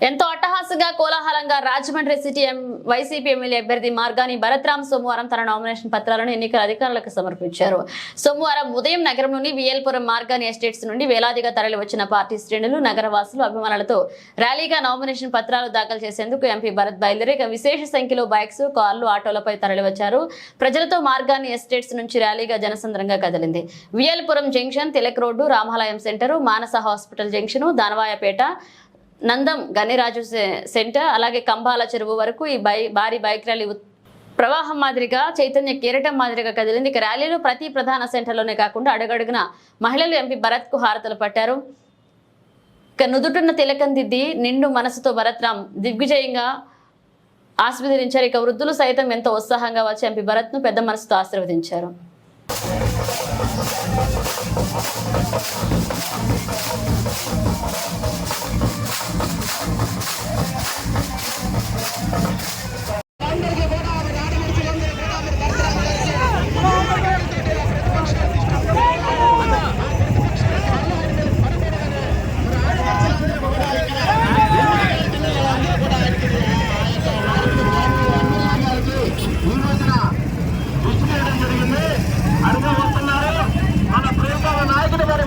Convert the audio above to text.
ఎంతో అట్టహాసంగా కోలాహలంగా రాజమండ్రి సిటీ వైసీపీ ఎమ్మెల్యే అభ్యర్థి మార్గాని భరత్రామ్ సోమవారం తన నామినేషన్ పత్రాలను ఎన్నికల అధికారులకు సమర్పించారు. సోమవారం ఉదయం నగరంలోని విఎల్పురం మార్గాని ఎస్టేట్స్ నుండి వేలాదిగా తరలి వచ్చిన పార్టీ శ్రేణులు, నగరవాసులు, అభిమానులతో ర్యాలీగా నామినేషన్ పత్రాలు దాఖలు చేసేందుకు ఎంపీ భరత్ బయలుదేరి విశేష సంఖ్యలో బైక్స్, కార్లు, ఆటోలపై తరలివచ్చారు. ప్రజలతో మార్గాని ఎస్టేట్స్ నుంచి ర్యాలీగా జనసంద్రంగా కదిలింది. విఎల్పురం జంక్షన్, తిలక్ రోడ్డు, రామాలయం సెంటరు, మానస hospital junction, Danavayapeta, Nandam Ganiraju centre, అలాగే కంబాల చెరువు వరకు ఈ భారీ బైక్ ర్యాలీ ప్రవాహం మాదిరిగా, చైతన్య కెరటం మాదిరిగా కదిలింది. ఇక ర్యాలీలో ప్రతి ప్రధాన సెంటర్లోనే కాకుండా అడుగడుగున మహిళలు ఎంపీ భరత్ కు హారతలు పట్టారు. ఇక నుదుటున్న తిలకం దిద్ది నిండు మనసుతో భరత్రామ్ దిగ్విజయంగా ఆశీర్వదించారు. ఇక వృద్ధులు సైతం ఎంతో ఉత్సాహంగా వచ్చి ఎంపీ భరత్ ను పెద్ద మనసుతో ఆశీర్వదించారు.